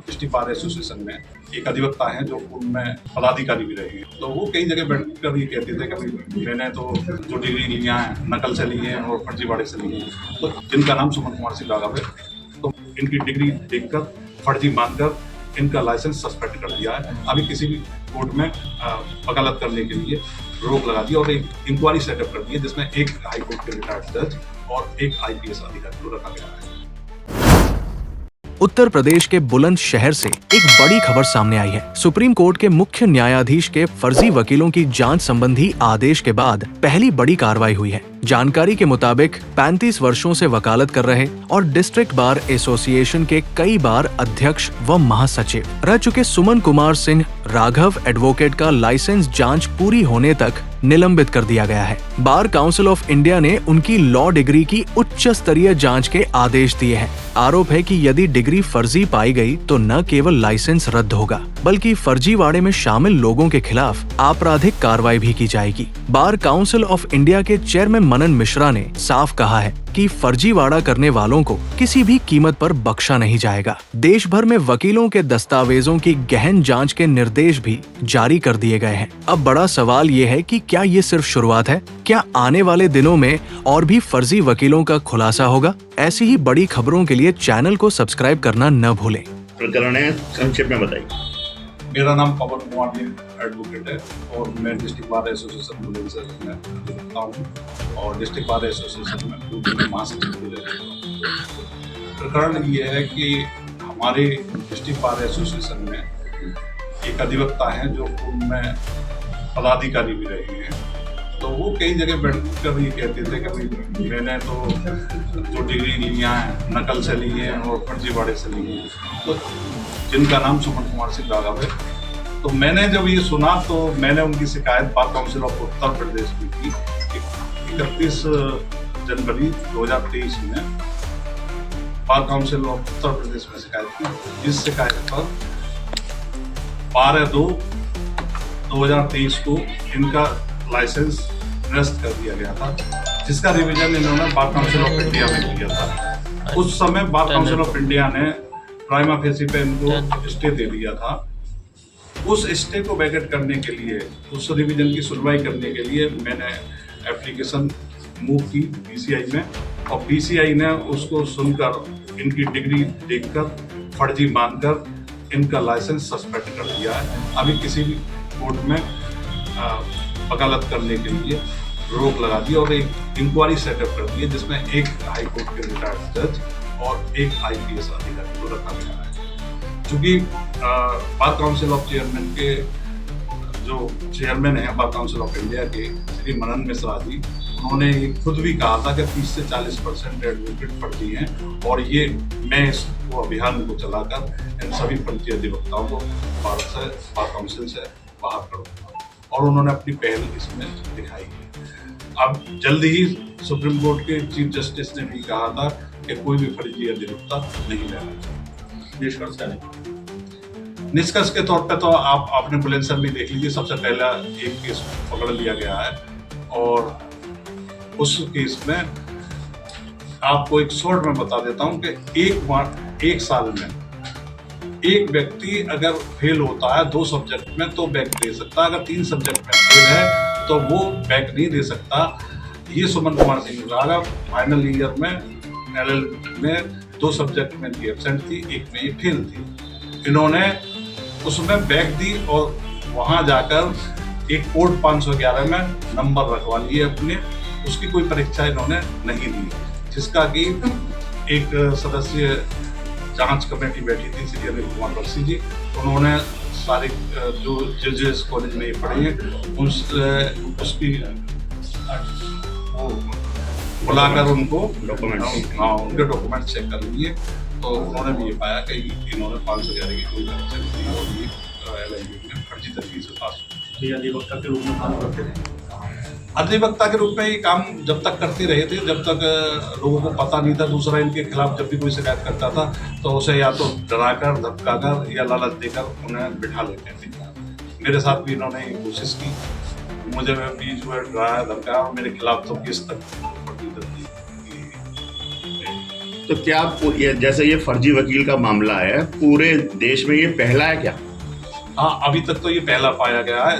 District bar association में एक अधिवक्ता हैं जो उनमें पदाधिकारी भी रहे हैं। तो वो कई जगह बैठकर ये कहते थे कि भाई मैंने तो जो डिग्री लिया है नकल से ली है और फर्जीवाड़े से ली है। तो जिनका नाम सुमन कुमार सिंह राघव है, तो इनकी डिग्री देखकर फर्जी मानकर इनका लाइसेंस सस्पेंड कर दिया है। अभी किसी भी कोर्ट में वकालत करने के लिए रोक लगा दी और एक इंक्वायरी सेटअप कर दी है, जिसमें एक हाई कोर्ट के रिटायर्ड जज और एक आईपीएस अधिकारी को रखा गया है। उत्तर प्रदेश के बुलंदशहर से एक बड़ी खबर सामने आई है। सुप्रीम कोर्ट के मुख्य न्यायाधीश के फर्जी वकीलों की जांच संबंधी आदेश के बाद पहली बड़ी कार्रवाई हुई है। जानकारी के मुताबिक 35 वर्षों से वकालत कर रहे और डिस्ट्रिक्ट बार एसोसिएशन के कई बार अध्यक्ष व महासचिव रह चुके सुमन कुमार सिंह राघव एडवोकेट का लाइसेंस जांच पूरी होने तक निलंबित कर दिया गया है। बार काउंसिल ऑफ इंडिया ने उनकी लॉ डिग्री की उच्च स्तरीय जांच के आदेश दिए हैं। आरोप है कि यदि डिग्री फर्जी पाई गई तो न केवल लाइसेंस रद्द होगा, बल्कि फर्जीवाड़े में शामिल लोगों के खिलाफ आपराधिक कार्रवाई भी की जाएगी। बार काउंसिल ऑफ इंडिया के चेयरमैन मनन मिश्रा ने साफ कहा है कि फर्जीवाड़ा करने वालों को किसी भी कीमत पर बख्शा नहीं जाएगा। देश भर में वकीलों के दस्तावेजों की गहन जांच के निर्देश भी जारी कर दिए गए हैं। अब बड़ा सवाल ये है कि क्या ये सिर्फ शुरुआत है? क्या आने वाले दिनों में और भी फर्जी वकीलों का खुलासा होगा? ऐसी ही बड़ी खबरों के लिए चैनल को सब्सक्राइब करना न भूलें। प्रकरण है, संक्षेप में बताइए। मेरा नाम पवन कुमार सिंह एडवोकेट है और मैं डिस्ट्रिक्ट बार एसोसिएशन बुलंदशहर में अधिवक्ता हूँ और डिस्ट्रिक्ट बार एसोसिएशन में ग्रुप में महासचिव भी रहता हूँ। प्रकरण ये है कि हमारे डिस्ट्रिक्ट बार एसोसिएशन में एक अधिवक्ता हैं जो उनमें पदाधिकारी भी रहे हैं। तो वो कई जगह बैठकर ये कहते थे कि भाई मैंने तो जो डिग्री लिया है नकल से ली है और फर्जीवाड़े से ली है। तो जिनका नाम सुमन कुमार सिंह राघव है। तो मैंने जब ये सुना तो मैंने उनकी शिकायत bar council of Uttar Pradesh में की। 31 जनवरी 2023 में bar council of Uttar Pradesh में शिकायत की। इस शिकायत पर 12/2/2023 को इनका लाइसेंस निरस्त कर दिया गया था, जिसका रिवीजन इन्होंने बार काउंसिल ऑफ इंडिया में किया था। उस समय बार काउंसिल ऑफ इंडिया ने प्राइमा फेसी पे इनको स्टे दे दिया था। उस स्टे को वैकेट करने के लिए, उस रिवीजन की सुनवाई करने के लिए मैंने एप्लीकेशन मूव की पीसीआई में और पीसीआई ने उसको सुनकर इनकी डिग्री देखकर फर्जी मानकर इनका लाइसेंस सस्पेंड कर दिया है। अभी किसी भी कोर्ट में वकालत करने के लिए रोक लगा दी और एक इंक्वायरी सेटअप कर दी है, जिसमें एक हाई कोर्ट के रिटायर्ड जज और एक आईपीएस अधिकारी को रखा गया है। चूंकि बार काउंसिल ऑफ चेयरमैन के जो चेयरमैन है बार काउंसिल ऑफ इंडिया के श्री मनन मिश्रा जी, उन्होंने खुद भी कहा था कि 30 से 40% एडवोकेट फर्जी हैं और ये मैं इस अभियान को चलाकर इन सभी फर्जी अधिवक्ताओं को बार काउंसिल से बाहर करूँगा और उन्होंने अपनी पहल इसमें दिखाई है। अब जल्दी ही सुप्रीम कोर्ट के चीफ जस्टिस ने भी कहा था कि कोई भी फर्जी अधिवक्ता नहीं लेना चाहिए। निष्कर्ष क्या है? निष्कर्ष के तौर पे तो आपने बुलंदशहर में देख लीजिए, सबसे पहला एक केस पकड़ लिया गया है और उस केस में आपको एक शॉर्ट में बता देता हूं कि एक साल में एक व्यक्ति अगर फेल होता है 2 सब्जेक्ट में तो बैक दे सकता है, अगर 3 सब्जेक्ट में फेल है तो वो बैक नहीं दे सकता। ये सुमन कुमार सिंह राघव फाइनल ईयर में LL में 2 सब्जेक्ट में एब्सेंट थी, एक में ये फेल थी। इन्होंने उसमें बैक दी और वहां जाकर एक कोड 511 में नंबर रखवा लिए अपने, उसकी कोई परीक्षा इन्होंने नहीं दी, जिसका कि एक सदस्यीय जांच कमेटी बैठी थी श्री अनिल कुमार बख्शी जी। उन्होंने सारे जो जजेस कॉलेज में पढ़े हैं उसकी बुलाकर उनको उनके डॉक्यूमेंट चेक कर लिए तो उन्होंने भी ये पाया कि इन्होंने 511 की कोई परीक्षा नहीं दी और ये LIU में फर्जी तरीके से पास हुए। अधिवक्ता के रूप में काम करते थे। अधिवक्ता के रूप में ये काम जब तक करते रहे थे जब तक लोगों को पता नहीं था। दूसरा, इनके खिलाफ जब भी कोई शिकायत करता था तो उसे या तो डराकर धमकाकर या लालच देकर उन्हें बिठा लेते थे। मेरे साथ भी इन्होंने ये कोशिश की, मुझे बीच में डराया धमकाया और मेरे खिलाफ तो केस तक तो क्या जैसे ये फर्जी वकील का मामला है, पूरे देश में ये पहला है क्या? हाँ, अभी तक तो ये पहला पाया गया है।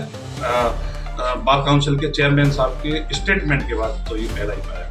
बार काउंसिल के चेयरमैन साहब के स्टेटमेंट के बाद तो ये पहला ही पाया